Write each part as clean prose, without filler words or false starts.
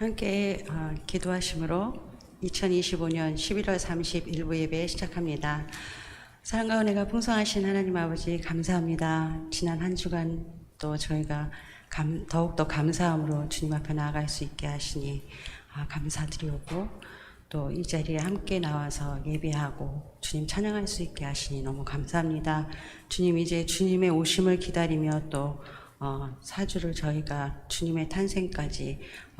함께 기도하심으로 2025년 11월 30일 일부 예배 시작합니다. 사랑과 은혜가 풍성하신 하나님 아버지 감사합니다. 지난 한 주간 또 저희가 더욱더 감사함으로 주님 앞에 나아갈 수 있게 하시니 감사드리고 또 이 자리에 함께 나와서 예배하고 주님 찬양할 수 있게 하시니 너무 감사합니다. 주님, 이제 주님의 오심을 기다리며 또 4주를 저희가 주님의 탄생까지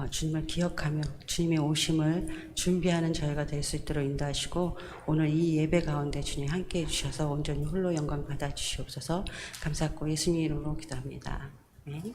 주님을 기억하며 주님의 오심을 준비하는 저희가 될 수 있도록 인도하시고, 오늘 이 예배 가운데 주님 함께 해주셔서 온전히 홀로 영광 받아주시옵소서. 감사하고 예수님 이름으로 기도합니다. 아멘.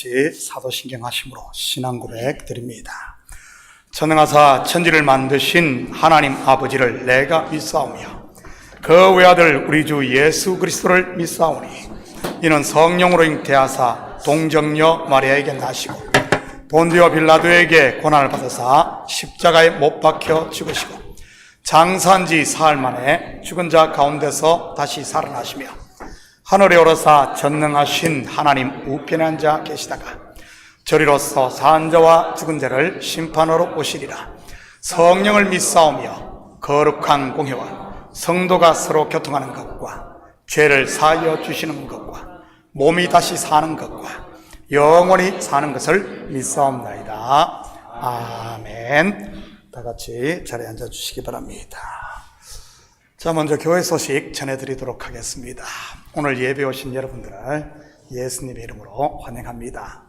같이 사도신경 하심으로 신앙 고백 드립니다. 전능하사 천지를 만드신 하나님 아버지를 내가 믿사오며 그 외아들 우리 주 예수 그리스도를 믿사오니 이는 성령으로 잉태하사 동정녀 마리아에게 나시고 본디오 빌라도에게 고난을 받으사 십자가에 못 박혀 죽으시고 장사한 지 사흘 만에 죽은 자 가운데서 다시 살아나시며 하늘에 오르사 전능하신 하나님 우편에 앉아 계시다가 저리로서 산 자와 죽은 자를 심판하러 오시리라. 성령을 믿사오며 거룩한 공회와 성도가 서로 교통하는 것과 죄를 사하여 주시는 것과 몸이 다시 사는 것과 영원히 사는 것을 믿사옵나이다. 아멘. 다 같이 자리에 앉아 주시기 바랍니다. 자, 먼저 교회 소식 전해드리도록 하겠습니다. 오늘 예배 오신 여러분들을 예수님의 이름으로 환영합니다.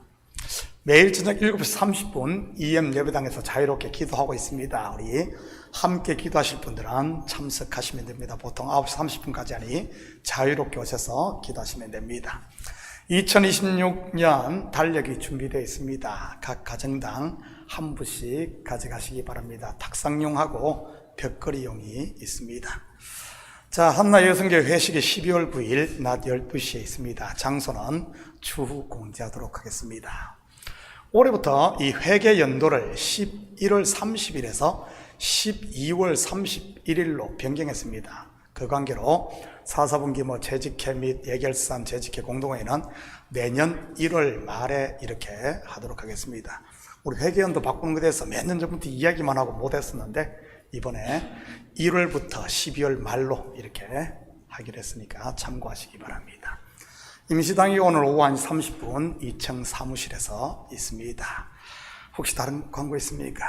매일 저녁 7시 30분 EM 예배당에서 자유롭게 기도하고 있습니다. 우리 함께 기도하실 분들은 참석하시면 됩니다. 보통 9시 30분까지 하니 자유롭게 오셔서 기도하시면 됩니다. 2026년 달력이 준비되어 있습니다. 각 가정당 한 부씩 가져가시기 바랍니다. 탁상용하고 벽걸이용이 있습니다. 자, 한나 여성교회 회식이 12월 9일 낮 12시에 있습니다. 장소는 추후 공지하도록 하겠습니다. 올해부터 이 회계 연도를 11월 30일에서 12월 31일로 변경했습니다. 그 관계로 사사분기 재직회 및 예결산 재직회 공동회의는 내년 1월 말에 이렇게 하도록 하겠습니다. 우리 회계연도 바꾸는 것에 대해서 몇 년 전부터 이야기만 하고 못했었는데 이번에 1월부터 12월 말로 이렇게 하기로 했으니까 참고하시기 바랍니다. 임시당이 오늘 오후 1시 30분 2층 사무실에서 있습니다. 혹시 다른 광고 있습니까?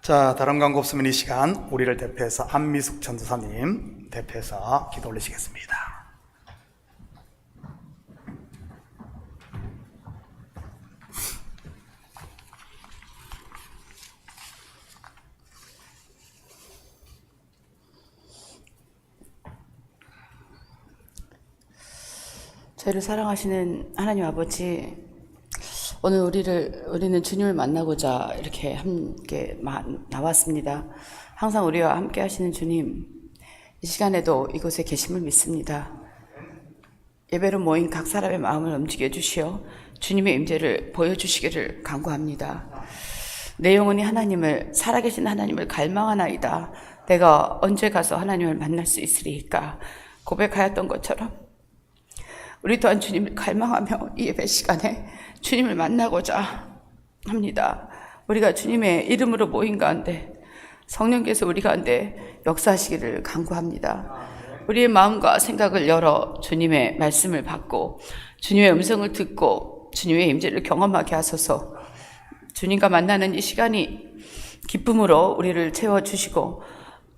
자, 다른 광고 없으면 이 시간 우리를 대표해서 안미숙 전도사님 대표해서 기도 올리시겠습니다. 저희를 사랑하시는 하나님 아버지, 오늘 우리는 주님을 만나고자 이렇게 함께 나왔습니다. 항상 우리와 함께 하시는 주님, 이 시간에도 이곳에 계심을 믿습니다. 예배로 모인 각 사람의 마음을 움직여 주시어 주님의 임재를 보여주시기를 간구합니다. 내 영혼이 하나님을, 살아계신 하나님을 갈망하나이다. 내가 언제 가서 하나님을 만날 수 있으리까 고백하였던 것처럼 우리 또한 주님을 갈망하며 이 예배 시간에 주님을 만나고자 합니다. 우리가 주님의 이름으로 모인 가운데 성령께서 우리 가운데 역사하시기를 간구합니다. 우리의 마음과 생각을 열어 주님의 말씀을 받고 주님의 음성을 듣고 주님의 임재를 경험하게 하소서. 주님과 만나는 이 시간이 기쁨으로 우리를 채워주시고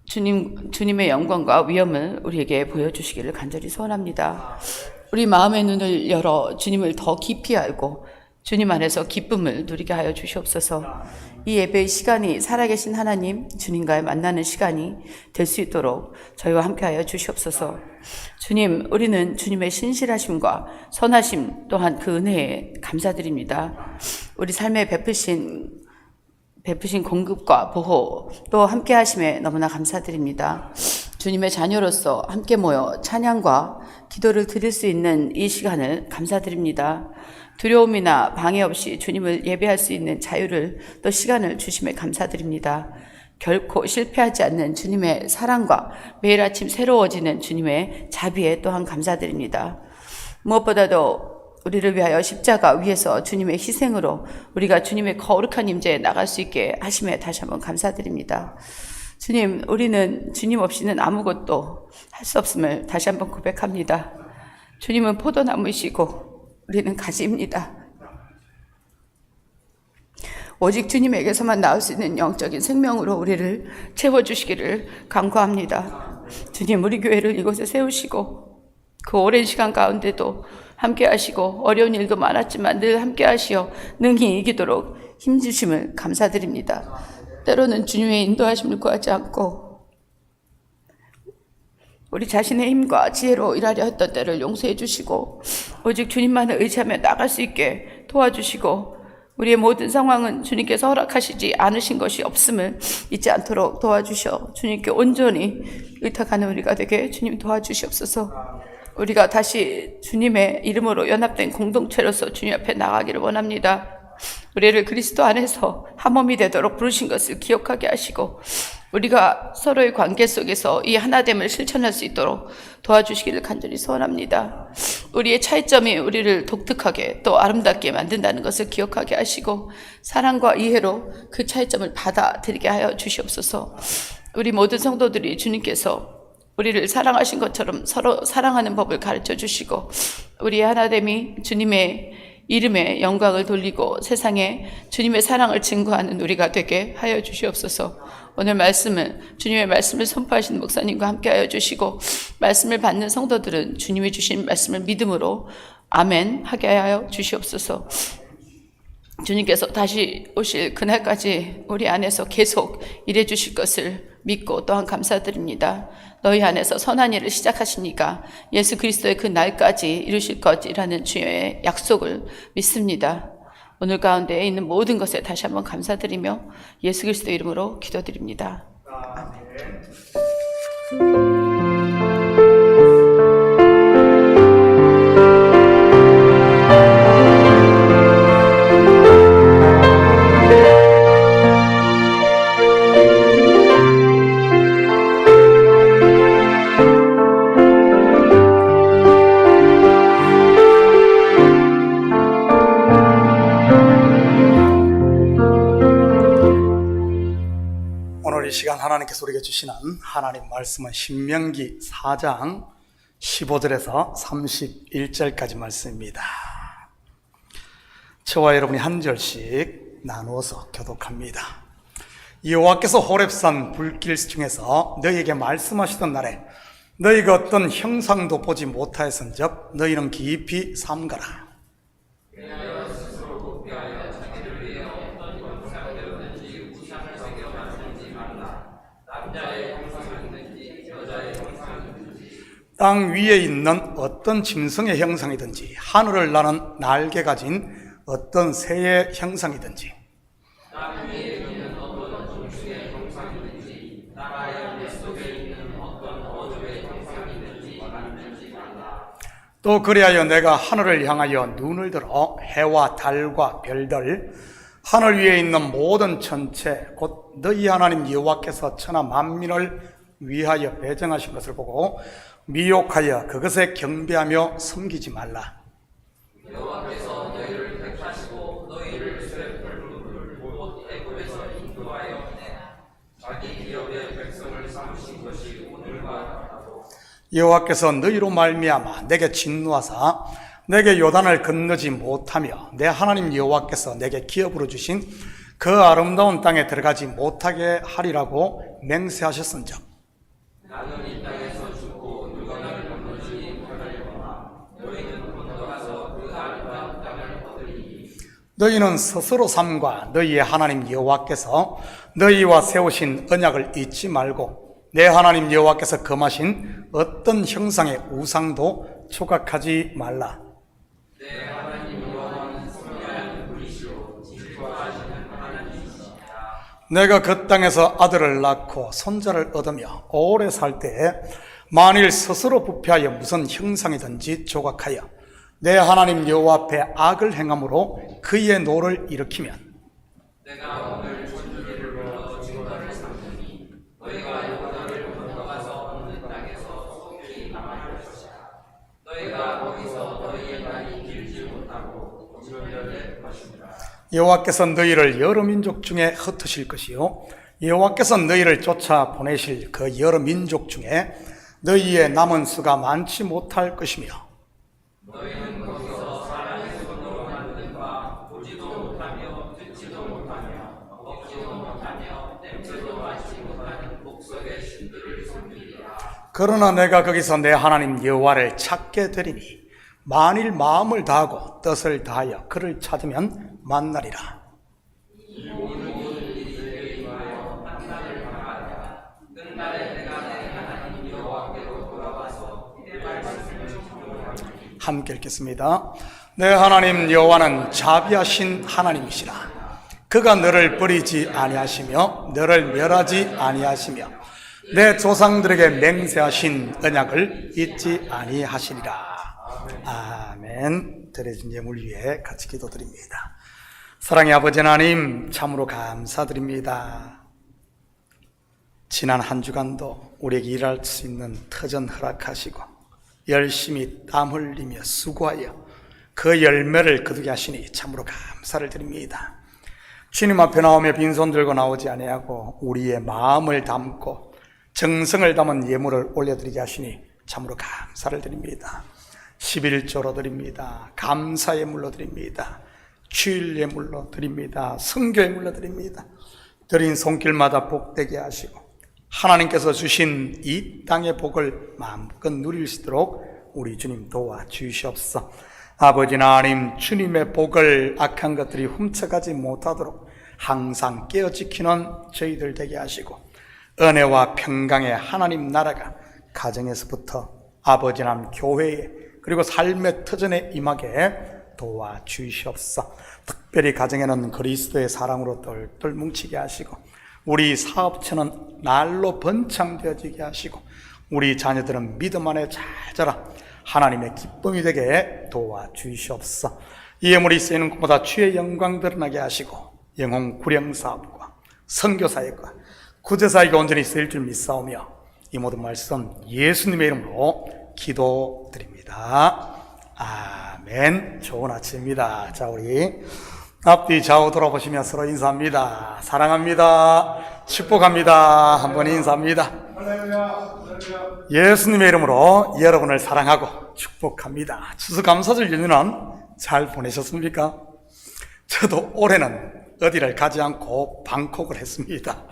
주님의 영광과 위엄을 우리에게 보여주시기를 간절히 소원합니다. 우리 마음의 눈을 열어 주님을 더 깊이 알고 주님 안에서 기쁨을 누리게 하여 주시옵소서. 이 예배의 시간이 살아계신 하나님 주님과의 만나는 시간이 될 수 있도록 저희와 함께하여 주시옵소서. 주님, 우리는 주님의 신실하심과 선하심 또한 그 은혜에 감사드립니다. 우리 삶에 베푸신 공급과 보호 또 함께하심에 너무나 감사드립니다. 주님의 자녀로서 함께 모여 찬양과 기도를 드릴 수 있는 이 시간을 감사드립니다. 두려움이나 방해 없이 주님을 예배할 수 있는 자유를 또 시간을 주심에 감사드립니다. 결코 실패하지 않는 주님의 사랑과 매일 아침 새로워지는 주님의 자비에 또한 감사드립니다. 무엇보다도 우리를 위하여 십자가 위에서 주님의 희생으로 우리가 주님의 거룩한 임재에 나갈 수 있게 하심에 다시 한번 감사드립니다. 주님, 우리는 주님 없이는 아무것도 할 수 없음을 다시 한번 고백합니다. 주님은 포도나무이시고 우리는 가지입니다. 오직 주님에게서만 나올 수 있는 영적인 생명으로 우리를 채워주시기를 간구합니다. 주님, 우리 교회를 이곳에 세우시고 그 오랜 시간 가운데도 함께 하시고 어려운 일도 많았지만 늘 함께 하시어 능히 이기도록 힘주심을 감사드립니다. 때로는 주님의 인도하심을 구하지 않고 우리 자신의 힘과 지혜로 일하려 했던 때를 용서해 주시고 오직 주님만을 의지하며 나갈 수 있게 도와주시고 우리의 모든 상황은 주님께서 허락하시지 않으신 것이 없음을 잊지 않도록 도와주셔 주님께 온전히 의탁하는 우리가 되게 주님 도와주시옵소서. 우리가 다시 주님의 이름으로 연합된 공동체로서 주님 앞에 나가기를 원합니다. 우리를 그리스도 안에서 한 몸이 되도록 부르신 것을 기억하게 하시고 우리가 서로의 관계 속에서 이 하나됨을 실천할 수 있도록 도와주시기를 간절히 소원합니다. 우리의 차이점이 우리를 독특하게 또 아름답게 만든다는 것을 기억하게 하시고 사랑과 이해로 그 차이점을 받아들이게 하여 주시옵소서. 우리 모든 성도들이 주님께서 우리를 사랑하신 것처럼 서로 사랑하는 법을 가르쳐 주시고 우리의 하나됨이 주님의 이름에 영광을 돌리고 세상에 주님의 사랑을 증거하는 우리가 되게 하여 주시옵소서. 오늘 말씀을 주님의 말씀을 선포하시는 목사님과 함께 하여 주시고 말씀을 받는 성도들은 주님이 주신 말씀을 믿음으로 아멘 하게 하여 주시옵소서. 주님께서 다시 오실 그날까지 우리 안에서 계속 일해 주실 것을 믿고 또한 감사드립니다. 너희 안에서 선한 일을 시작하시니까 예수 그리스도의 그 날까지 이루실 것이라는 주의 약속을 믿습니다. 오늘 가운데에 있는 모든 것에 다시 한번 감사드리며 예수 그리스도 이름으로 기도드립니다. 이 시간 하나님께서 우리에게 주시는 하나님 말씀은 신명기 4장 15절에서 31절까지 말씀입니다. 저와 여러분이 한 절씩 나누어서 교독합니다. 여호와께서 호렙산 불길 중에서 너희에게 말씀하시던 날에 너희가 어떤 형상도 보지 못하였은즉 너희는 깊이 삼가라. 땅 위에 있는 어떤 짐승의 형상이든지 하늘을 나는 날개 가진 어떤 새의 형상이든지 땅 위에 있는 어떤 짐승의 형상이든지 나라의 뱃속에 있는 어떤 어종의 형상이든지 만들지 말라. 또 그리하여 내가 하늘을 향하여 눈을 들어 해와 달과 별들 하늘 위에 있는 모든 천체 곧 너희 하나님 여호와께서 천하 만민을 위하여 배정하신 것을 보고 미혹하여 그것에 경배하며 섬기지 말라. 여호와께서 너희를 택하시고 너희를 쇠 풀무를 곧 애굽에서 인도하여 자기 기업의 백성을 삼으신 것이 오늘과 같다고. 여호와께서 너희로 말미암아 내게 진노하사 내게 요단을 건너지 못하며 내 하나님 여호와께서 내게 기업으로 주신 그 아름다운 땅에 들어가지 못하게 하리라고 맹세하셨은즉 나는 이 땅에서 죽고 요단을 건너지 못하려거나 너희는 건너가서 그 아름다운 땅을 얻으리니 너희는 스스로 삼가 너희의 하나님 여호와께서 너희와 세우신 언약을 잊지 말고 내 하나님 여호와께서 금하신 어떤 형상의 우상도 조각하지 말라. 내 하나님 여호와는 선량한 분이시오 질투하시는 하나님이시니라. 내가 그 땅에서 아들을 낳고 손자를 얻으며 오래 살 때에 만일 스스로 부패하여 무슨 형상이든지 조각하여 내 하나님 여호와 앞에 악을 행함으로 그의 노를 일으키면 내가 오늘 천주기를 불러 증거를 삼으니 너희가 요단을 건너가서 없는 땅에서 속히 남아할 것이라. 너희가 거기서 너희의 날이 길지 못하고 고절될 것이니라. 여호와께서 너희를 여러 민족 중에 흩으실 것이요 여호와께서 너희를 쫓아 보내실 그 여러 민족 중에 너희의 남은 수가 많지 못할 것이며 너희는 거기서 사람의 손으로 만든 바 보지도 못하며 듣지도 못하며 먹지도 못하며 냄새도 맡지 못하는 목석의 신들을 섬기리라. 그러나 내가 거기서 내 하나님 여호와를 찾게 되리니 만일 마음을 다하고 뜻을 다하여 그를 찾으면 만나리라. 함께 읽겠습니다. 내 하나님 여호와는 자비하신 하나님이시라. 그가 너를 버리지 아니하시며 너를 멸하지 아니하시며 내 조상들에게 맹세하신 언약을 잊지 아니하시리라. 아멘. 드려진 예물 위에 같이 기도드립니다. 사랑의 아버지 하나님, 참으로 감사드립니다. 지난 한 주간도 우리에게 일할 수 있는 터전 허락하시고 열심히 땀 흘리며 수고하여 그 열매를 거두게 하시니 참으로 감사를 드립니다. 주님 앞에 나오며 빈손 들고 나오지 아니하고 우리의 마음을 담고 정성을 담은 예물을 올려드리게 하시니 참으로 감사를 드립니다. 11조로 드립니다. 감사 예물로 드립니다. 주일 예물로 드립니다. 선교 예물로 드립니다. 드린 손길마다 복되게 하시고 하나님께서 주신 이 땅의 복을 마음껏 누릴 수 있도록 우리 주님 도와주시옵소서. 아버지 하나님, 주님의 복을 악한 것들이 훔쳐가지 못하도록 항상 깨어지키는 저희들 되게 하시고 은혜와 평강의 하나님 나라가 가정에서부터 아버지 하나님 교회에 그리고 삶의 터전에 임하게 도와주시옵소서. 특별히 가정에는 그리스도의 사랑으로 똘똘 뭉치게 하시고 우리 사업처는 날로 번창되어지게 하시고 우리 자녀들은 믿음 안에 잘 자라 하나님의 기쁨이 되게 도와주시옵소서. 이 예물이 쓰이는 것보다 주의 영광 드러나게 하시고 영혼 구령 사업과 선교 사역과 구제 사역에 온전히 쓰일 줄 믿사오며 이 모든 말씀 예수님의 이름으로 기도드립니다. 아멘. 좋은 아침입니다. 자, 우리 앞뒤 좌우 돌아보시며 서로 인사합니다. 사랑합니다. 축복합니다. 한번 인사합니다. 예수님의 이름으로 여러분을 사랑하고 축복합니다. 추수감사절 연휴는 잘 보내셨습니까? 저도 올해는 어디를 가지 않고 방콕을 했습니다.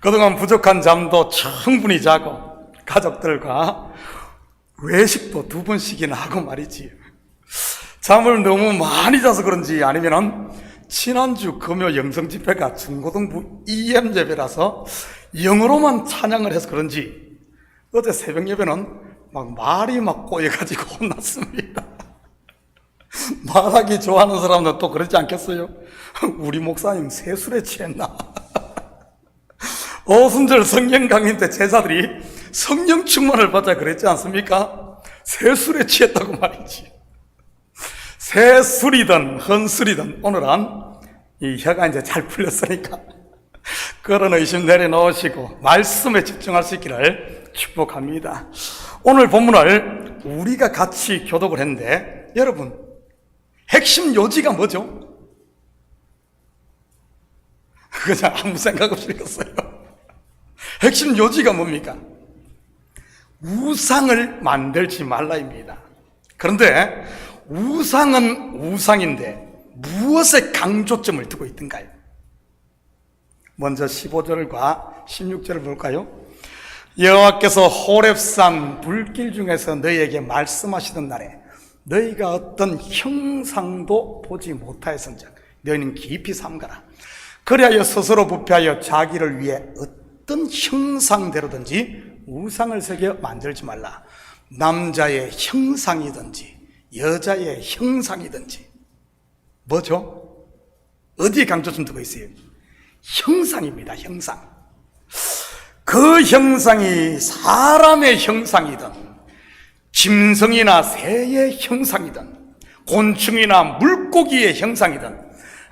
그동안 부족한 잠도 충분히 자고 가족들과 외식도 2번씩이나 하고 말이지. 잠을 너무 많이 자서 그런지 아니면은 지난주 금요 영성 집회가 중고등부 EM 예배라서 영어로만 찬양을 해서 그런지 어제 새벽 예배는 말이 꼬여가지고 혼났습니다. 말하기 좋아하는 사람은 또 그러지 않겠어요? 우리 목사님 세술에 취했나? 오순절 성령 강의 때 제자들이 성령 충만을 받자 그랬지 않습니까? 세술에 취했다고 말이지. 새술이든 헌술이든 오늘은 이 혀가 이제 잘 풀렸으니까 그런 의심 내려놓으시고 말씀에 집중할 수 있기를 축복합니다. 오늘 본문을 우리가 같이 교독을 했는데 여러분 핵심 요지가 뭐죠? 그냥 아무 생각 없이 읽었어요. 핵심 요지가 뭡니까? 우상을 만들지 말라입니다. 그런데 우상은 우상인데 무엇에 강조점을 두고 있던가요? 먼저 15절과 16절을 볼까요? 여호와께서 호렙산 불길 중에서 너희에게 말씀하시던 날에 너희가 어떤 형상도 보지 못하였은즉 너희는 깊이 삼가라. 그리하여 스스로 부패하여 자기를 위해 어떤 형상대로든지 우상을 새겨 만들지 말라. 남자의 형상이든지 여자의 형상이든지 뭐죠? 어디에 강조점 두고 있어요? 형상입니다. 형상. 그 형상이 사람의 형상이든 짐승이나 새의 형상이든 곤충이나 물고기의 형상이든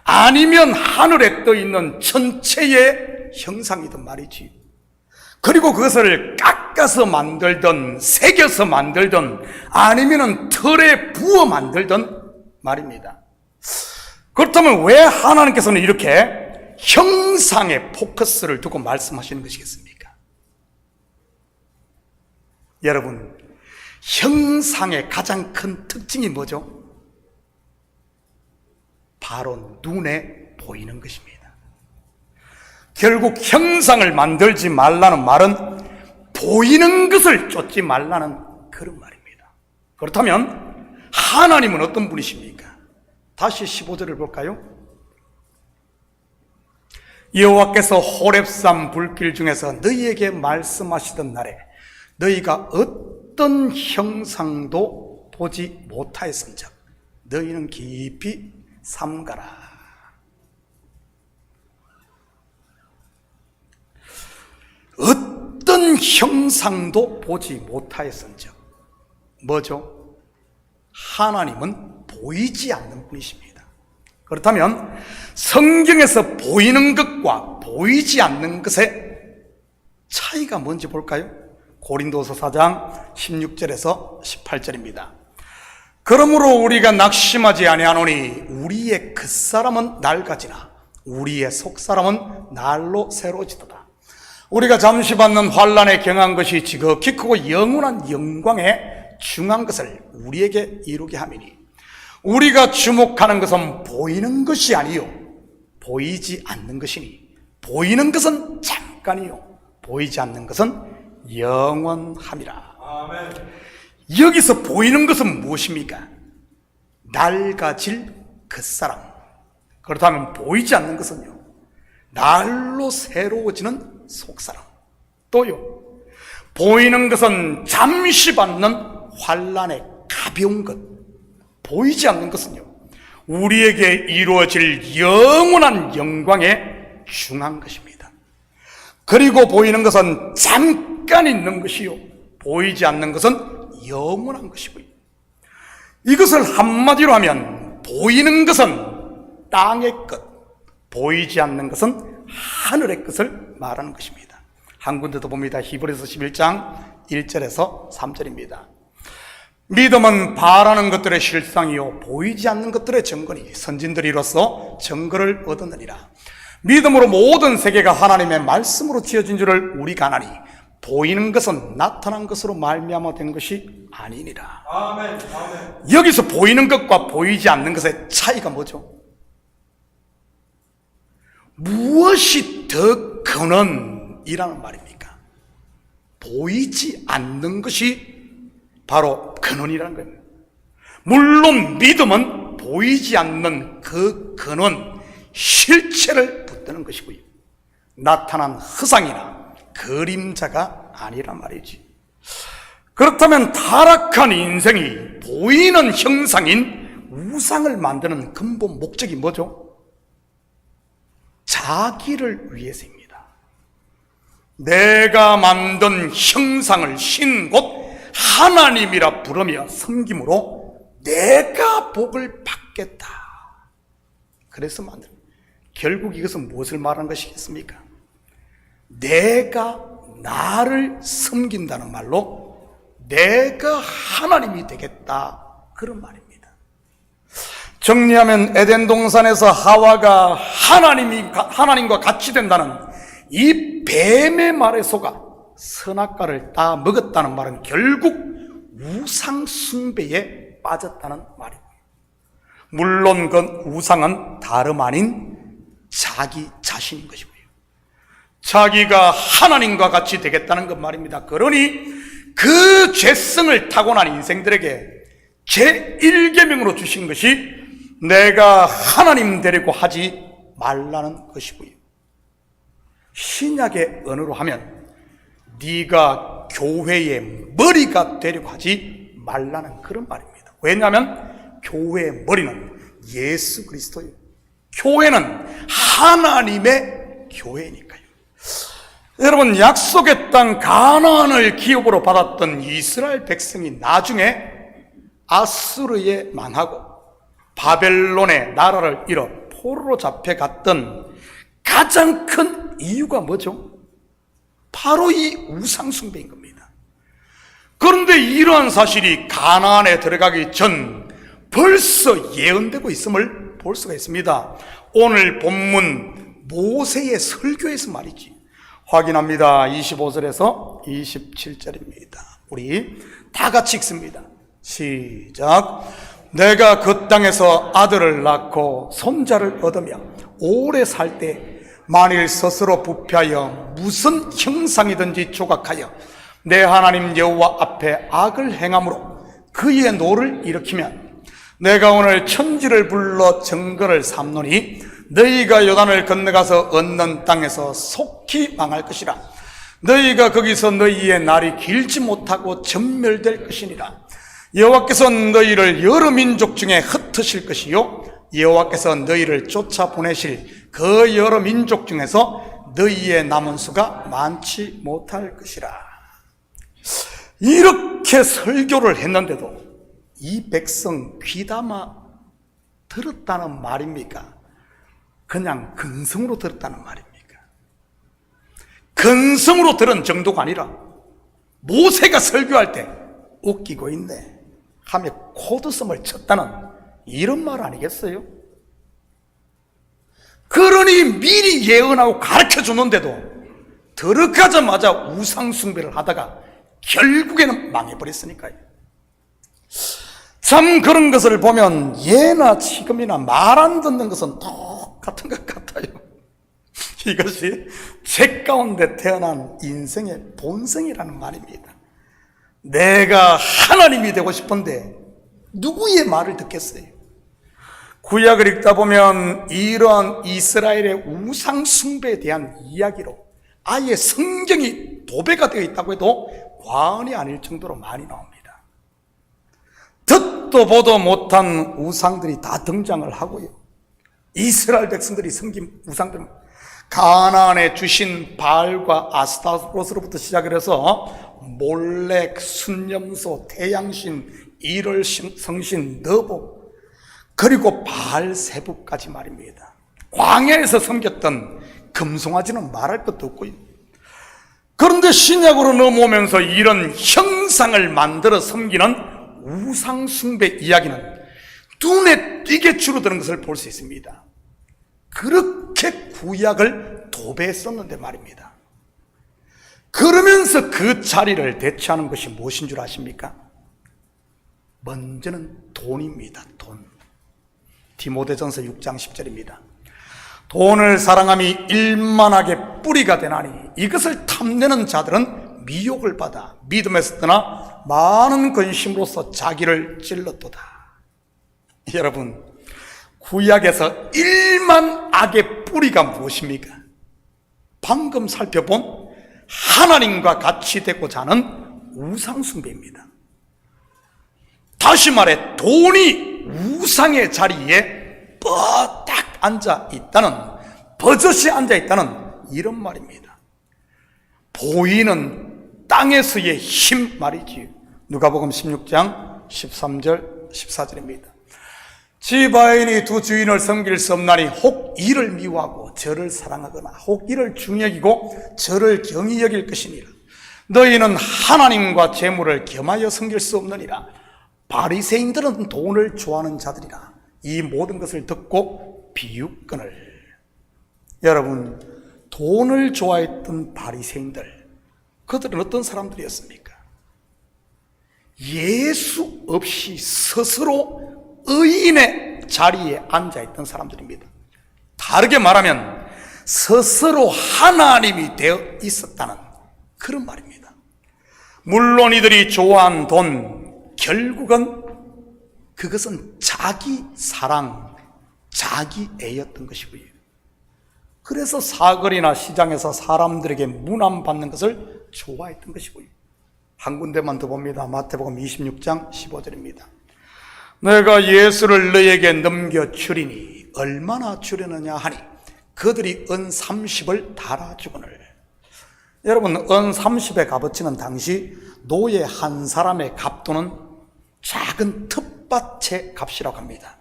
아니면 하늘에 떠있는 천체의 형상이든 말이지. 그리고 그것을 깎아서 만들든 새겨서 만들든 아니면 틀에 부어 만들든 말입니다. 그렇다면 왜 하나님께서는 이렇게 형상에 포커스를 두고 말씀하시는 것이겠습니까? 여러분, 형상의 가장 큰 특징이 뭐죠? 바로 눈에 보이는 것입니다. 결국 형상을 만들지 말라는 말은 보이는 것을 쫓지 말라는 그런 말입니다. 그렇다면 하나님은 어떤 분이십니까? 다시 15절을 볼까요? 여호와께서 호렙산 불길 중에서 너희에게 말씀하시던 날에 너희가 어떤 형상도 보지 못하였은즉 너희는 깊이 삼가라. 어떤 형상도 보지 못하였은즉 뭐죠? 하나님은 보이지 않는 분이십니다. 그렇다면 성경에서 보이는 것과 보이지 않는 것의 차이가 뭔지 볼까요? 고린도서 4장 16절에서 18절입니다. 그러므로 우리가 낙심하지 아니하노니 우리의 겉사람은 낡아지나 우리의 속사람은 날로 새로지도다. 우리가 잠시 받는 환난에 경한 것이 지극히 크고 영원한 영광에 중한 것을 우리에게 이루게 함이니 우리가 주목하는 것은 보이는 것이 아니요 보이지 않는 것이니 보이는 것은 잠깐이요 보이지 않는 것은 영원함이라. 아멘. 여기서 보이는 것은 무엇입니까? 낡아질 겉사람. 그렇다면 보이지 않는 것은요 날로 새로워지는 속사람. 또요 보이는 것은 잠시 받는 환난의 가벼운 것. 보이지 않는 것은요 우리에게 이루어질 영원한 영광에 중한 것입니다. 그리고 보이는 것은 잠깐 있는 것이요 보이지 않는 것은 영원한 것이고요. 이것을 한마디로 하면 보이는 것은 땅의 것, 보이지 않는 것은 하늘의 것을 말하는 것입니다. 한 군데 더 봅니다. 히브리서 11장 1절에서 3절입니다. 믿음은 바라는 것들의 실상이요 보이지 않는 것들의 증거니 선진들이 이로써 증거를 얻었느니라. 믿음으로 모든 세계가 하나님의 말씀으로 지어진 줄을 우리가 아나니 보이는 것은 나타난 것으로 말미암아 된 것이 아니니라. 아멘, 아멘. 여기서 보이는 것과 보이지 않는 것의 차이가 뭐죠? 무엇이 더 근원이라는 말입니까? 보이지 않는 것이 바로 근원이라는 겁니다. 물론 믿음은 보이지 않는 그 근원, 실체를 붙드는 것이고요. 나타난 허상이나 그림자가 아니란 말이지. 그렇다면 타락한 인생이 보이는 형상인 우상을 만드는 근본 목적이 뭐죠? 자기를 위해서입니다. 내가 만든 형상을 신 곧 하나님이라 부르며 섬김으로 내가 복을 받겠다. 그래서 만든 결국 이것은 무엇을 말하는 것이겠습니까? 내가 나를 섬긴다는 말로 내가 하나님이 되겠다 그런 말입니다. 정리하면 에덴 동산에서 하와가 하나님과 같이 된다는 이 뱀의 말에 속아 선악과를 따 먹었다는 말은 결국 우상 숭배에 빠졌다는 말입니다. 물론 그 우상은 다름 아닌 자기 자신인 것이고요. 자기가 하나님과 같이 되겠다는 것 말입니다. 그러니 그 죄성을 타고난 인생들에게 제1계명으로 주신 것이 내가 하나님 되려고 하지 말라는 것이고요. 신약의 언어로 하면 네가 교회의 머리가 되려고 하지 말라는 그런 말입니다. 왜냐하면 교회의 머리는 예수 그리스도예요. 교회는 하나님의 교회니까요. 여러분, 약속의 땅 가나안을 기업으로 받았던 이스라엘 백성이 나중에 아수르에 망하고 바벨론의 나라를 잃어 포로로 잡혀갔던 가장 큰 이유가 뭐죠? 바로 이 우상숭배인 겁니다. 그런데 이러한 사실이 가나안에 들어가기 전 벌써 예언되고 있음을 볼 수가 있습니다. 오늘 본문 모세의 설교에서 말이지 확인합니다. 25절에서 27절입니다. 우리 다 같이 읽습니다. 시작. 내가 그 땅에서 아들을 낳고 손자를 얻으며 오래 살 때 만일 스스로 부패하여 무슨 형상이든지 조각하여 내 하나님 여호와 앞에 악을 행함으로 그의 노를 일으키면 내가 오늘 천지를 불러 증거를 삼노니 너희가 요단을 건너가서 얻는 땅에서 속히 망할 것이라. 너희가 거기서 너희의 날이 길지 못하고 전멸될 것이니라. 여호와께서 너희를 여러 민족 중에 흩어 서실 것이요 여호와께서 너희를 쫓아보내실 그 여러 민족 중에서 너희의 남은 수가 많지 못할 것이라. 이렇게 설교를 했는데도 이 백성 귀담아 들었다는 말입니까? 그냥 근성으로 들었다는 말입니까? 근성으로 들은 정도가 아니라 모세가 설교할 때 웃기고 있네 하며 코드섬을 쳤다는 이런 말 아니겠어요? 그러니 미리 예언하고 가르쳐 주는데도 들어가자마자 우상숭배를 하다가 결국에는 망해버렸으니까요. 참 그런 것을 보면 예나 지금이나 말 안 듣는 것은 똑같은 것 같아요. 이것이 죄 가운데 태어난 인생의 본성이라는 말입니다. 내가 하나님이 되고 싶은데 누구의 말을 듣겠어요? 구약을 읽다 보면 이러한 이스라엘의 우상 숭배에 대한 이야기로 아예 성경이 도배가 되어 있다고 해도 과언이 아닐 정도로 많이 나옵니다. 듣도 보도 못한 우상들이 다 등장을 하고요. 이스라엘 백성들이 섬긴 우상들, 가나안에 주신 바알과 아스타로스로부터 시작을 해서 몰렉, 순념소, 태양신, 일월 성신, 너보, 그리고 바알세부까지 말입니다. 광야에서 섬겼던 금송아지는 말할 것도 없고요. 그런데 신약으로 넘어오면서 이런 형상을 만들어 섬기는 우상 숭배 이야기는 눈에 띄게 줄어드는 것을 볼 수 있습니다. 그렇게 구약을 도배했었는데 말입니다. 그러면서 그 자리를 대체하는 것이 무엇인 줄 아십니까? 먼저는 돈입니다. 돈. 디모데전서 6장 10절입니다. 돈을 사랑함이 일만하게 뿌리가 되나니 이것을 탐내는 자들은 미혹을 받아 믿음에서 떠나 많은 근심으로써 자기를 찔렀도다. 여러분, 구약에서 일만 악의 뿌리가 무엇입니까? 방금 살펴본 하나님과 같이 되고자 하는 우상숭배입니다. 다시 말해 돈이 우상의 자리에 뻗딱 앉아 있다는, 버젓이 앉아 있다는 이런 말입니다. 보이는 땅에서의 힘 말이지요. 누가복음 16장 13절 14절입니다. 지바인이 두 주인을 섬길 수 없나니 혹 이를 미워하고 저를 사랑하거나 혹 이를 중히 여기고 저를 경히 여길 것이니라. 너희는 하나님과 재물을 겸하여 섬길 수 없느니라. 바리새인들은 돈을 좋아하는 자들이라. 이 모든 것을 듣고 비웃거늘. 여러분, 돈을 좋아했던 바리새인들, 그들은 어떤 사람들이었습니까? 예수 없이 스스로 의인의 자리에 앉아있던 사람들입니다. 다르게 말하면 스스로 하나님이 되어 있었다는 그런 말입니다. 물론 이들이 좋아한 돈, 결국은 그것은 자기 사랑, 자기 애였던 것이고요. 그래서 사거리나 시장에서 사람들에게 문안받는 것을 좋아했던 것이고요. 한 군데만 더 봅니다. 마태복음 26장 15절입니다. 내가 예수를 너에게 넘겨주리니 얼마나 주려느냐 하니 그들이 은 30을 달아주거늘. 여러분, 은 30의 값어치는 당시 노예 한 사람의 값또는 작은 텃밭의 값이라고 합니다.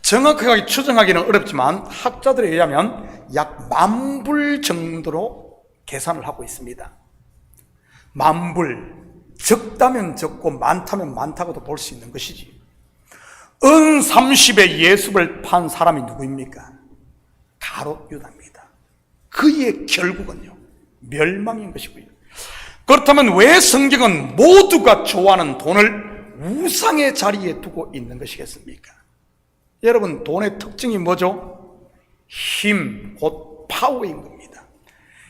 정확하게 추정하기는 어렵지만 학자들에 의하면 약 10,000불 정도로 계산을 하고 있습니다. 10,000불, 적다면 적고 많다면 많다고도 볼 수 있는 것이지. 은 30에 예수를 판 사람이 누구입니까? 가롯 유다입니다. 그의 결국은요, 멸망인 것이고요. 그렇다면 왜 성경은 모두가 좋아하는 돈을 우상의 자리에 두고 있는 것이겠습니까? 여러분, 돈의 특징이 뭐죠? 힘, 곧 파워인 겁니다.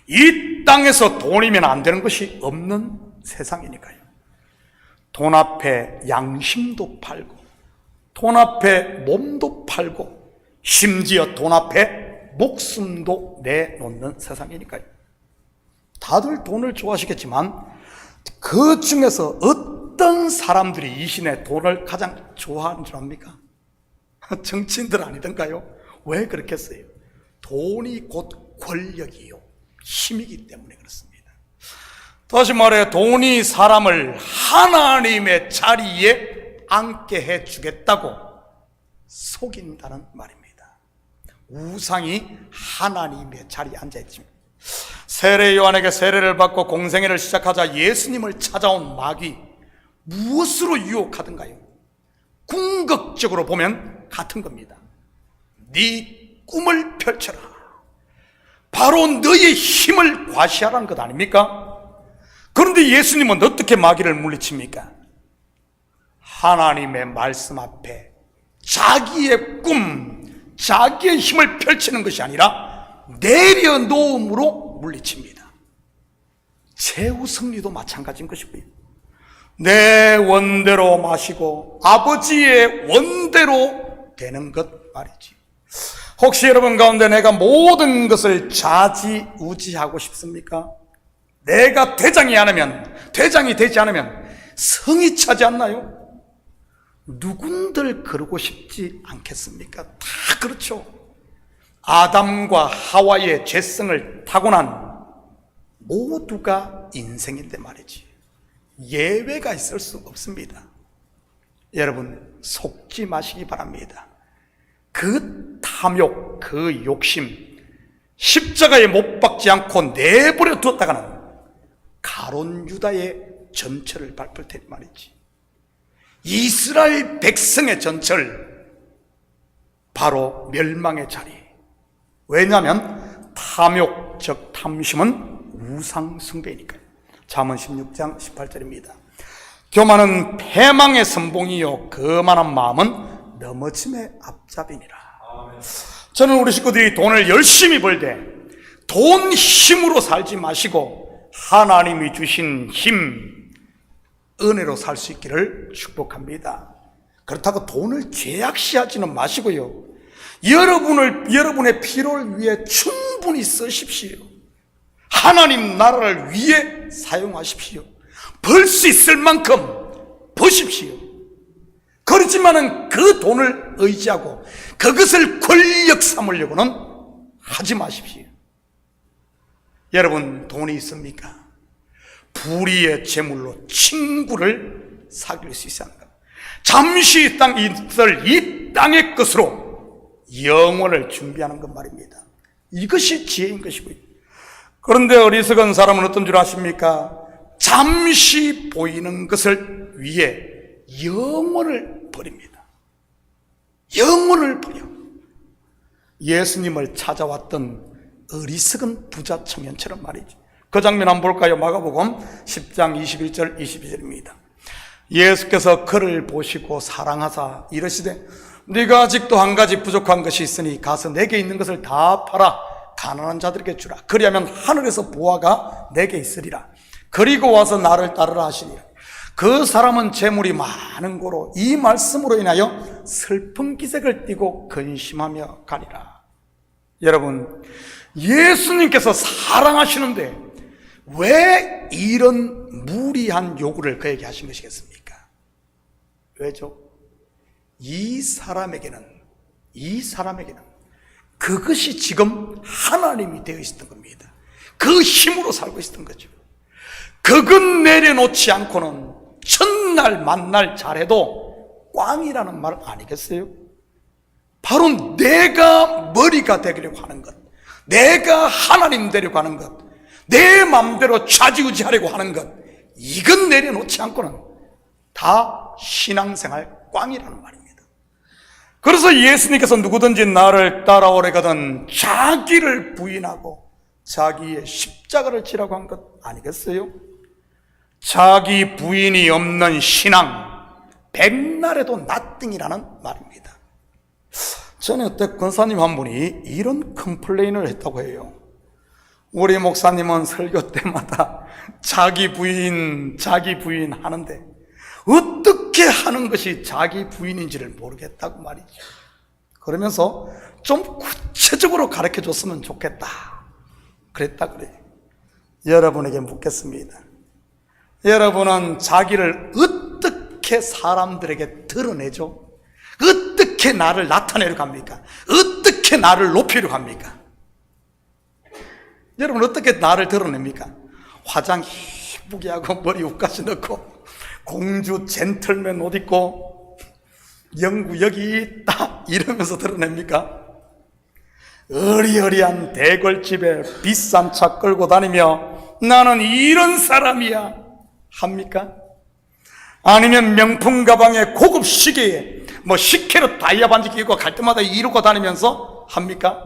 이 땅에서 돈이면 안 되는 것이 없는 세상이니까요. 돈 앞에 양심도 팔고, 돈 앞에 몸도 팔고, 심지어 돈 앞에 목숨도 내놓는 세상이니까요. 다들 돈을 좋아하시겠지만 그 중에서 어떤 사람들이 이 시내 돈을 가장 좋아하는 줄 압니까? 정치인들 아니던가요? 왜 그렇겠어요? 돈이 곧 권력이요, 힘이기 때문에 그렇습니다. 다시 말해, 돈이 사람을 하나님의 자리에 앉게 해주겠다고 속인다는 말입니다. 우상이 하나님의 자리에 앉아있지. 세례 요한에게 세례를 받고 공생애를 시작하자 예수님을 찾아온 마귀, 무엇으로 유혹하던가요? 궁극적으로 보면 같은 겁니다. 네 꿈을 펼쳐라. 바로 너의 힘을 과시하라는 것 아닙니까? 그런데 예수님은 어떻게 마귀를 물리칩니까? 하나님의 말씀 앞에 자기의 꿈, 자기의 힘을 펼치는 것이 아니라 내려놓음으로 물리칩니다. 제후 승리도 마찬가지인 것이고요. 내 원대로 마시고 아버지의 원대로 되는 것 말이지. 혹시 여러분 가운데 내가 모든 것을 좌지우지하고 싶습니까? 내가 대장이 되지 않으면 성이 차지 않나요? 누군들 그러고 싶지 않겠습니까? 다 그렇죠. 아담과 하와의 죄성을 타고난 모두가 인생인데 말이지, 예외가 있을 수 없습니다. 여러분 속지 마시기 바랍니다. 그 탐욕, 그 욕심, 십자가에 못 박지 않고 내버려 두었다가는 가론 유다의 전철을 밟을 테니 말이지. 이스라엘 백성의 전철, 바로 멸망의 자리. 왜냐하면 탐욕, 즉 탐심은 우상 숭배니까요. 잠언 16장 18절입니다. 교만은 패망의 선봉이요 거만한 마음은 넘어짐의 앞잡이니라. 저는 우리 식구들이 돈을 열심히 벌 때 돈 힘으로 살지 마시고 하나님이 주신 힘, 은혜로 살 수 있기를 축복합니다. 그렇다고 돈을 죄악시하지는 마시고요, 여러분의 필요를 위해 충분히 쓰십시오. 하나님 나라를 위해 사용하십시오. 벌 수 있을 만큼 버십시오. 그렇지만은 그 돈을 의지하고 그것을 권력 삼으려고는 하지 마십시오. 여러분 돈이 있습니까? 불의의 재물로 친구를 사귈 수 있어야 합니다. 잠시 있을 이 땅의 것으로 영혼을 준비하는 것 말입니다. 이것이 지혜인 것이고요. 그런데 어리석은 사람은 어떤 줄 아십니까? 잠시 보이는 것을 위해 영혼을 버립니다. 영혼을 버려. 예수님을 찾아왔던 어리석은 부자 청년처럼 말이죠. 그 장면 한번 볼까요? 마가복음 10장 21절 22절입니다. 예수께서 그를 보시고 사랑하사 이르시되 네가 아직도 한 가지 부족한 것이 있으니 가서 내게 있는 것을 다 팔아 가난한 자들에게 주라. 그리하면 하늘에서 보화가 내게 있으리라. 그리고 와서 나를 따르라 하시니라. 그 사람은 재물이 많은 고로 이 말씀으로 인하여 슬픈 기색을 띠고 근심하며 가니라. 여러분, 예수님께서 사랑하시는데 왜 이런 무리한 요구를 그에게 하신 것이겠습니까? 왜죠? 이 사람에게는 그것이 지금 하나님이 되어 있었던 겁니다. 그 힘으로 살고 있었던 거죠. 그것 내려놓지 않고는 첫날 만날 잘해도 꽝이라는 말 아니겠어요? 바로 내가 머리가 되려고 하는 것, 내가 하나님 되려고 하는 것, 내 마음대로 좌지우지하려고 하는 것, 이건 내려놓지 않고는 다 신앙생활 꽝이라는 말입니다. 그래서 예수님께서 누구든지 나를 따라오려거든 자기를 부인하고 자기의 십자가를 지라고 한 것 아니겠어요? 자기 부인이 없는 신앙, 백날에도 나띵이라는 말입니다. 전에 어때 권사님 한 분이 이런 컴플레인을 했다고 해요. 우리 목사님은 설교 때마다 자기 부인 하는데 어떻게 하는 것이 자기 부인인지를 모르겠다고 말이죠. 그러면서 좀 구체적으로 가르쳐 줬으면 좋겠다 그랬다 그래요. 여러분에게 묻겠습니다. 여러분은 자기를 어떻게 사람들에게 드러내죠? 어떻게 어떻게 나를 나타내려고 합니까? 어떻게 나를 높이려고 합니까? 여러분 어떻게 나를 드러냅니까? 화장 예쁘게 하고 머리 옷까지 넣고 공주 젠틀맨 옷 입고 영구 여기 있다 이러면서 드러냅니까? 어리어리한 대궐집에 비싼 차 끌고 다니며 나는 이런 사람이야 합니까? 아니면 명품 가방에 고급 시계에 뭐 10캐럿 다이아 반지 끼고 갈 때마다 이러고 다니면서 합니까?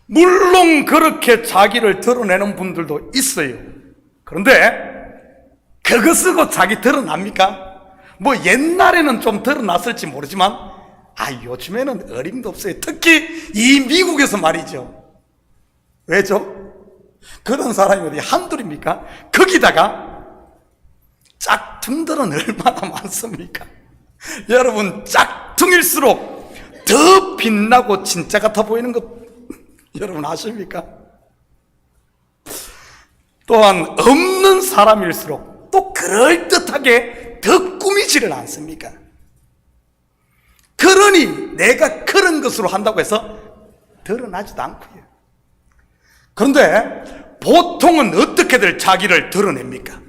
물론 그렇게 자기를 드러내는 분들도 있어요. 그런데 그거 쓰고 자기 드러납니까? 뭐 옛날에는 좀 드러났을지 모르지만 요즘에는 어림도 없어요. 특히 이 미국에서 말이죠. 왜죠? 그런 사람이 어디 한둘입니까? 거기다가 짝퉁들은 얼마나 많습니까? 여러분 짝퉁일수록 더 빛나고 진짜 같아 보이는 것 여러분 아십니까? 또한 없는 사람일수록 또 그럴듯하게 더 꾸미지를 않습니까? 그러니 내가 그런 것으로 한다고 해서 드러나지도 않고요. 그런데 보통은 어떻게들 자기를 드러냅니까?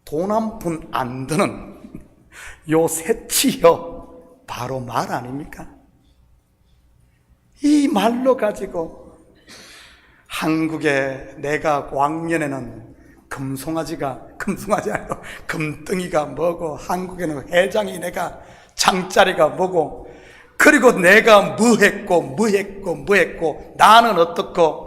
돈 한 푼 안 드는 요 새치요 바로 말 아닙니까? 이 말로 가지고 한국에 내가 왕년에는 금송아지 아니고 금등이가 뭐고 한국에는 회장이 내가 장자리가 뭐고 그리고 내가 뭐 했고 나는 어떻고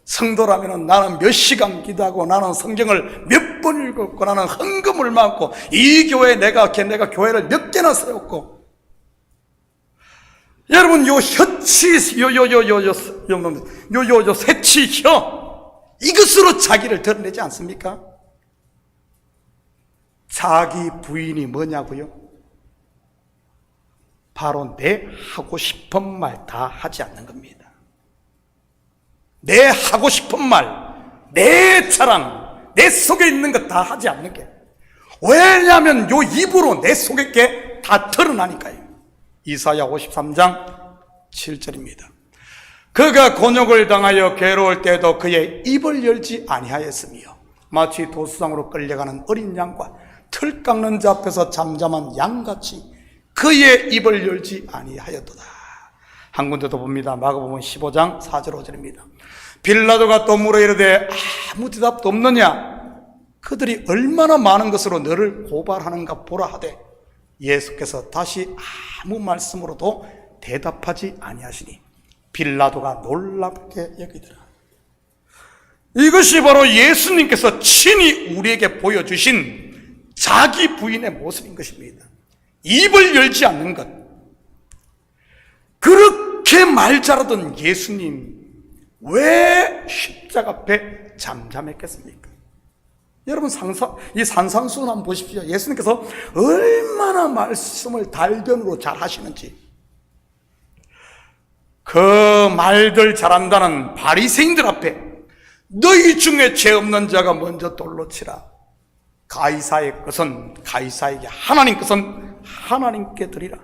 성도라면 나는 몇 시간 기도하고 나는 성경을 몇 번 읽었고 나는 헌금을 많고 이 교회에 내가 교회를 몇 개나 세웠고 여러분 요 혀치 요 새치 혀 이것으로 자기를 드러내지 않습니까? 자기 부인이 뭐냐고요? 바로 내 하고 싶은 말 다 하지 않는 겁니다. 내 하고 싶은 말, 내 자랑, 내 속에 있는 것 다 하지 않는 게. 왜냐하면 요 입으로 내 속에 게 다 드러나니까요. 이사야 53장 7절입니다. 그가 곤욕을 당하여 괴로울 때도 그의 입을 열지 아니하였으며 마치 도수장으로 끌려가는 어린 양과 틀 깎는 자 앞에서 잠잠한 양같이 그의 입을 열지 아니하였도다. 한 군데 더 봅니다. 마가복음 15장 4절 5절입니다. 빌라도가 또 물어 이르되 아무 대답도 없느냐? 그들이 얼마나 많은 것으로 너를 고발하는가 보라 하되 예수께서 다시 아무 말씀으로도 대답하지 아니하시니 빌라도가 놀랍게 여기더라. 이것이 바로 예수님께서 친히 우리에게 보여주신 자기 부인의 모습인 것입니다. 입을 열지 않는 것. 그렇게 말 잘하던 예수님 왜 십자가 앞에 잠잠했겠습니까? 여러분 이 산상수훈 한번 보십시오. 예수님께서 얼마나 말씀을 달변으로 잘 하시는지. 그 말들 잘한다는 바리새인들 앞에 너희 중에 죄 없는 자가 먼저 돌로 치라. 가이사의 것은 가이사에게, 하나님 것은 하나님께 드리라.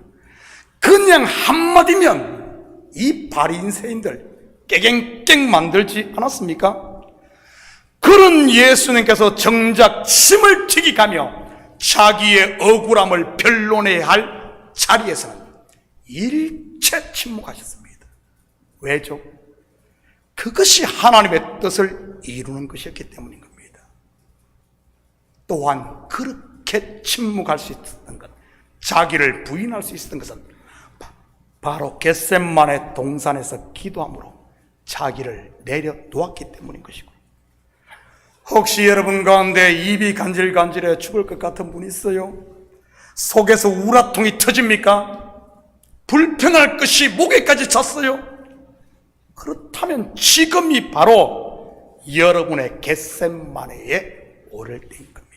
그냥 한마디면 이 바리새인들 깨갱깽 만들지 않았습니까? 그런 예수님께서 정작 침을 튀기가며 자기의 억울함을 변론해야 할 자리에서는 일체 침묵하셨습니다. 왜죠? 그것이 하나님의 뜻을 이루는 것이었기 때문인 겁니다. 또한 그렇게 침묵할 수 있었던 것, 자기를 부인할 수 있었던 것은 바로 겟셋만의 동산에서 기도함으로 자기를 내려놓았기 때문인 것이고, 혹시 여러분 가운데 입이 간질간질해 죽을 것 같은 분 있어요? 속에서 우라통이 터집니까? 불평할 것이 목에까지 찼어요? 그렇다면 지금이 바로 여러분의 겟셋마네에 오를 때인 겁니다.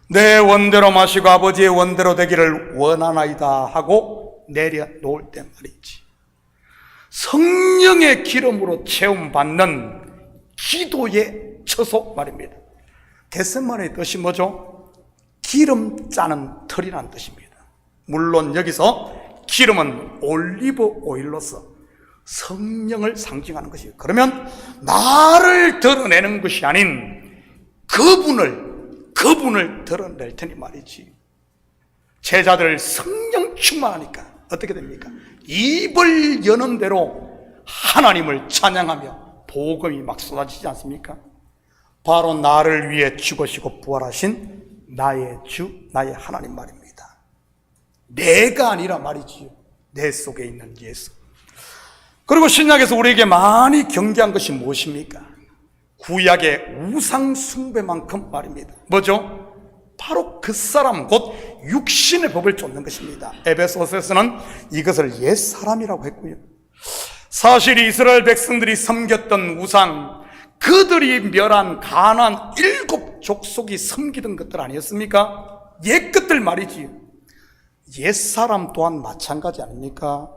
내 원대로 마시고 아버지의 원대로 되기를 원하나이다 하고 내려놓을 때 말이지. 성령의 기름으로 체험받는 기도의 처소 말입니다. 겟셋마네의 뜻이 뭐죠? 기름 짜는 털이라는 뜻입니다. 물론 여기서 기름은 올리브 오일로서 성령을 상징하는 것이에요. 그러면 나를 드러내는 것이 아닌 그분을 드러낼 테니 말이지. 제자들 성령 충만하니까 어떻게 됩니까? 입을 여는 대로 하나님을 찬양하며 복음이 막 쏟아지지 않습니까? 바로 나를 위해 죽으시고 부활하신 나의 주, 나의 하나님 말입니다. 내가 아니라 말이지요. 내 속에 있는 예수. 그리고 신약에서 우리에게 많이 경계한 것이 무엇입니까? 구약의 우상 숭배만큼 말입니다. 뭐죠? 바로 그 사람 곧 육신의 법을 쫓는 것입니다. 에베소서에서는 이것을 옛사람이라고 했고요. 사실 이스라엘 백성들이 섬겼던 우상, 그들이 멸한 가나안 7 족속이 섬기던 것들 아니었습니까? 옛것들 말이지요. 옛사람 또한 마찬가지 아닙니까?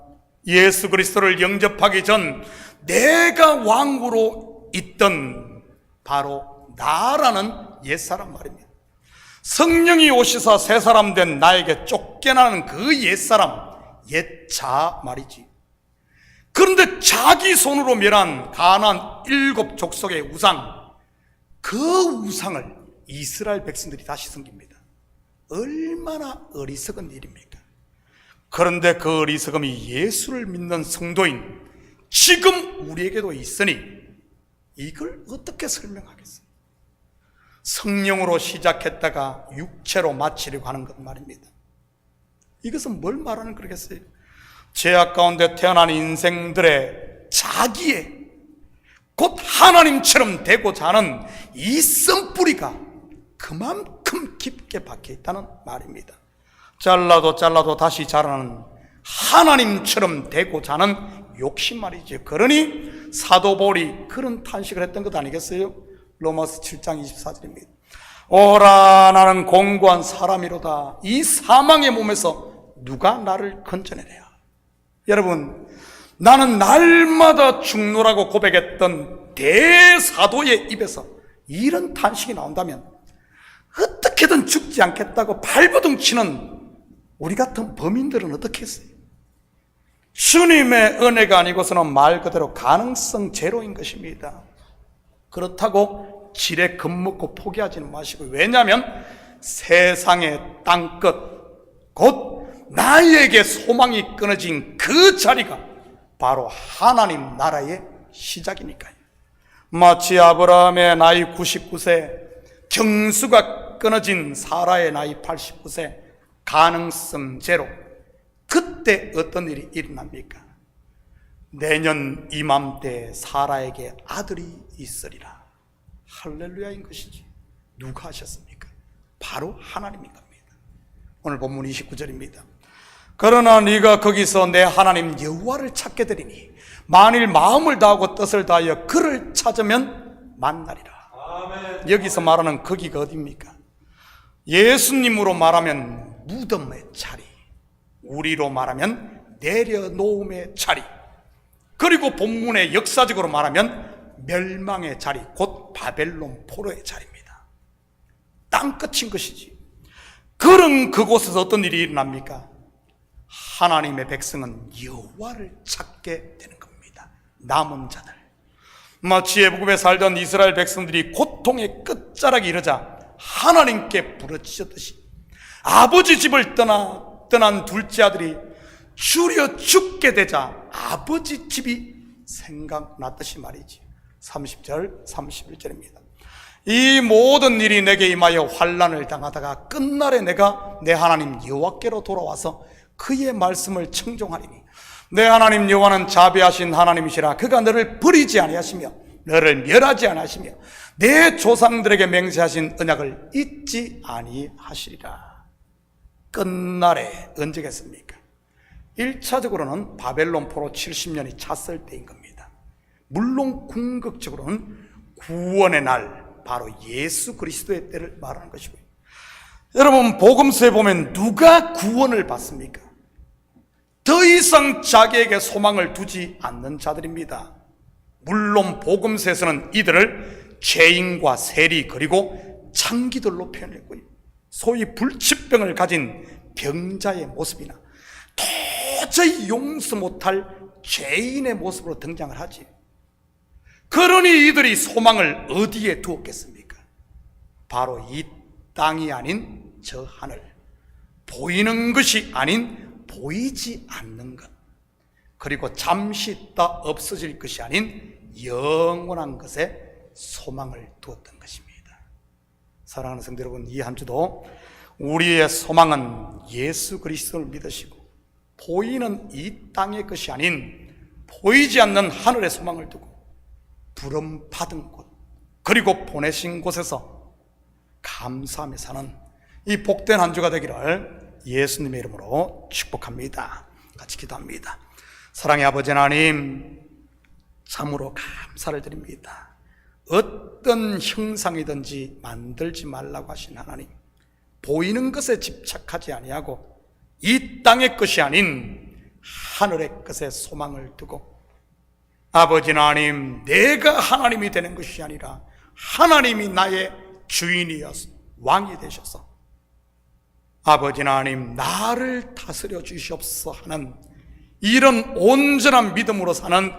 예수 그리스도를 영접하기 전 내가 왕으로 있던 바로 나라는 옛사람 말입니다. 성령이 오시사 새 사람 된 나에게 쫓겨나는 그 옛사람, 옛자 말이지. 그런데 자기 손으로 멸한 가나안 7 족속의 우상, 그 우상을 이스라엘 백성들이 다시 섬깁니다. 얼마나 어리석은 일입니까? 그런데 그 어리석음이 예수를 믿는 성도인 지금 우리에게도 있으니 이걸 어떻게 설명하겠어요? 성령으로 시작했다가 육체로 마치려고 하는 것 말입니다. 이것은 뭘 말하는 거겠어요? 죄악 가운데 태어난 인생들의 자기의 곧 하나님처럼 되고자 하는 이 쓴뿌리가 그만큼 깊게 박혀 있다는 말입니다. 잘라도 다시 자라는 하나님처럼 되고자 하는 욕심 말이죠. 그러니 사도 바울이 그런 탄식을 했던 것 아니겠어요? 로마서 7장 24절입니다. 오라 나는 공고한 사람이로다. 이 사망의 몸에서 누가 나를 건져내랴. 여러분, 나는 날마다 죽노라고 고백했던 대사도의 입에서 이런 탄식이 나온다면 어떻게든 죽지 않겠다고 발버둥 치는 우리 같은 범인들은 어떻게 했어요? 주님의 은혜가 아니고서는 말 그대로 가능성 제로인 것입니다. 그렇다고 지레 겁먹고 포기하지는 마시고, 왜냐하면 세상의 땅끝 곧 나에게 소망이 끊어진 그 자리가 바로 하나님 나라의 시작이니까요. 마치 아브라함의 나이 99세, 경수가 끊어진 사라의 나이 89세, 가능성 제로. 그때 어떤 일이 일어납니까? 내년 이맘때 사라에게 아들이 있으리라. 할렐루야인 것이지. 누가 하셨습니까? 바로 하나님인 겁니다. 오늘 본문 29절입니다. 그러나 네가 거기서 내 하나님 여호와를 찾게 되리니 만일 마음을 다하고 뜻을 다하여 그를 찾으면 만나리라. 아멘. 여기서 말하는 거기가 어디입니까? 예수님으로 말하면 무덤의 자리, 우리로 말하면 내려놓음의 자리, 그리고 본문의 역사적으로 말하면 멸망의 자리, 곧 바벨론 포로의 자리입니다. 땅끝인 것이지. 그런 그곳에서 어떤 일이 일어납니까? 하나님의 백성은 여호와를 찾게 되는 겁니다. 남은 자들. 마치 애굽에 살던 이스라엘 백성들이 고통의 끝자락에 이르자 하나님께 부르짖었듯이 아버지 집을 떠난 둘째 아들이 줄여 죽게 되자 아버지 집이 생각났듯이 말이지. 30절 31절입니다. 이 모든 일이 내게 임하여 환난을 당하다가 끝날에 내가 내 하나님 여호와께로 돌아와서 그의 말씀을 청종하리니 내 하나님 여호와는 자비하신 하나님이시라. 그가 너를 버리지 아니하시며 너를 멸하지 아니하시며 내 조상들에게 맹세하신 언약을 잊지 아니하시리라. 끝날에 언제겠습니까? 1차적으로는 바벨론 포로 70년이 찼을 때인 겁니다. 물론 궁극적으로는 구원의 날, 바로 예수 그리스도의 때를 말하는 것이고요. 여러분, 복음서에 보면 누가 구원을 받습니까? 더 이상 자기에게 소망을 두지 않는 자들입니다. 물론 복음서에서는 이들을 죄인과 세리 그리고 창기들로 표현했고요. 소위 불치병을 가진 병자의 모습이나 도저히 용서 못할 죄인의 모습으로 등장을 하지. 그러니 이들이 소망을 어디에 두었겠습니까? 바로 이 땅이 아닌 저 하늘, 보이는 것이 아닌 보이지 않는 것, 그리고 잠시 있다 없어질 것이 아닌 영원한 것에 소망을 두었던 것입니다. 사랑하는 성도 여러분, 이 한 주도 우리의 소망은 예수 그리스도를 믿으시고 보이는 이 땅의 것이 아닌 보이지 않는 하늘의 소망을 두고 부름 받은 곳, 그리고 보내신 곳에서 감사하며 사는 이 복된 한 주가 되기를 예수님의 이름으로 축복합니다. 같이 기도합니다. 사랑의 아버지 하나님, 참으로 감사를 드립니다. 어떤 형상이든지 만들지 말라고 하신 하나님, 보이는 것에 집착하지 아니하고 이 땅의 것이 아닌 하늘의 것에 소망을 두고, 아버지 하나님, 내가 하나님이 되는 것이 아니라 하나님이 나의 주인이어서 왕이 되셔서 아버지 하나님 나를 다스려 주시옵소서 하는 이런 온전한 믿음으로 사는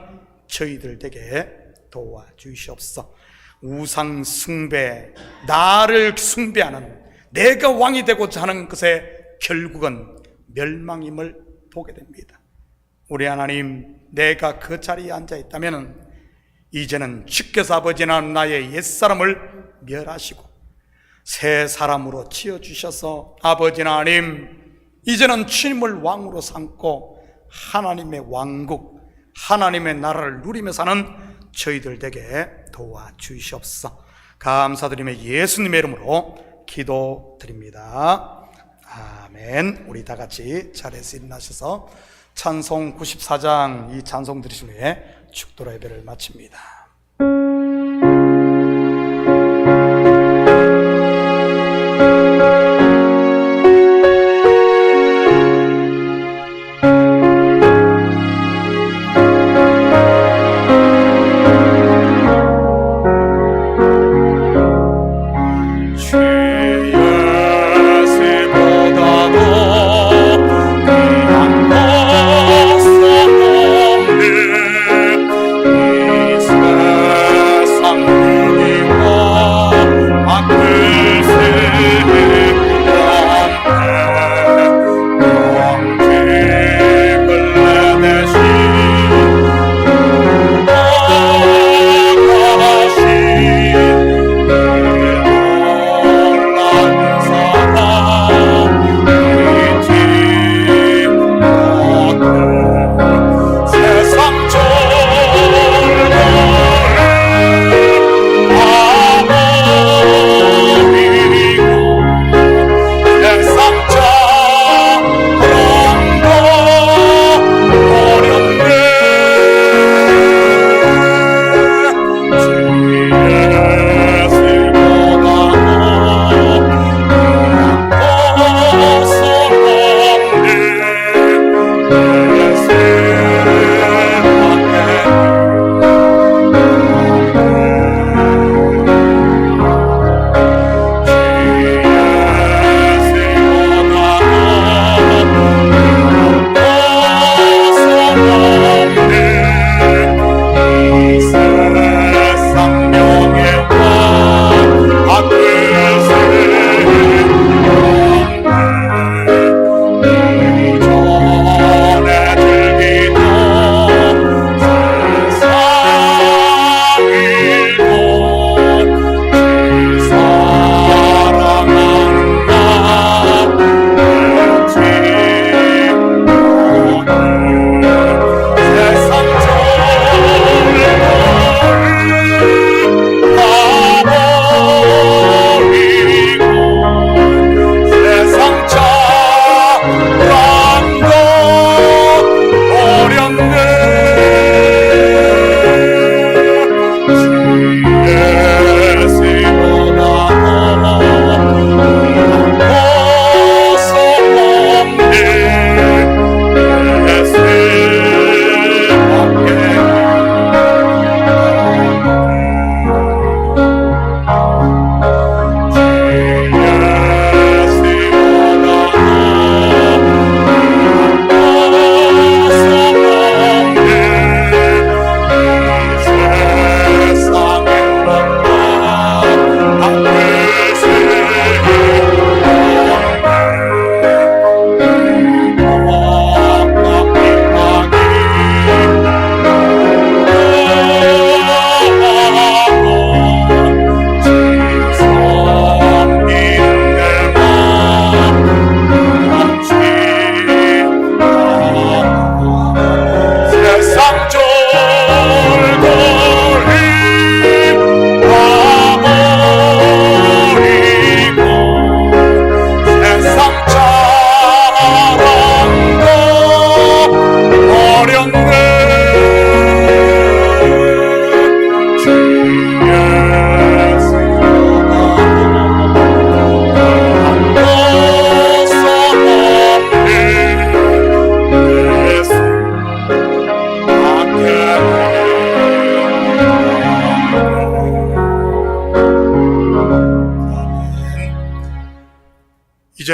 저희들 되게 도와주시옵소서. 우상 숭배, 나를 숭배하는, 내가 왕이 되고자 하는 것의 결국은 멸망임을 보게 됩니다. 우리 하나님, 내가 그 자리에 앉아 있다면 이제는 주께서 아버지 하나님 나의 옛사람을 멸하시고 새 사람으로 지어주셔서 아버지 하나님 이제는 주님을 왕으로 삼고 하나님의 왕국, 하나님의 나라를 누리며 사는 저희들 되게 도와주시옵소서. 감사드리며 예수님의 이름으로 기도드립니다. 아멘. 우리 다 같이 자리에서 일어나셔서 찬송 94장 이 찬송 들으신 후에 축도로 예배를 마칩니다. Israel.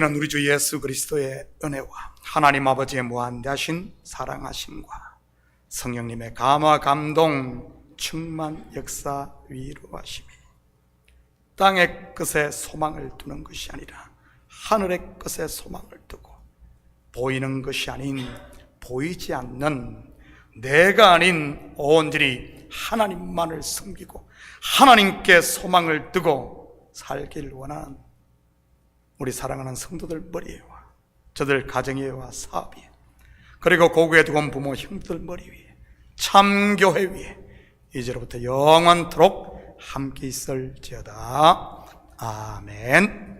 이제는 우리 주 예수 그리스도의 은혜와 하나님 아버지의 무한대하신 사랑하심과 성령님의 감화 감동 충만 역사 위로하심이 땅의 것에 소망을 두는 것이 아니라 하늘의 것에 소망을 두고 보이는 것이 아닌 보이지 않는 내가 아닌 온전히 하나님만을 섬기고 하나님께 소망을 두고 살길 원하는 우리 사랑하는 성도들 머리에와 저들 가정에와 사업에 그리고 고국에 두고 온 부모 형들 머리 위에 참교회 위에 이제로부터 영원토록 함께 있을지어다. 아멘.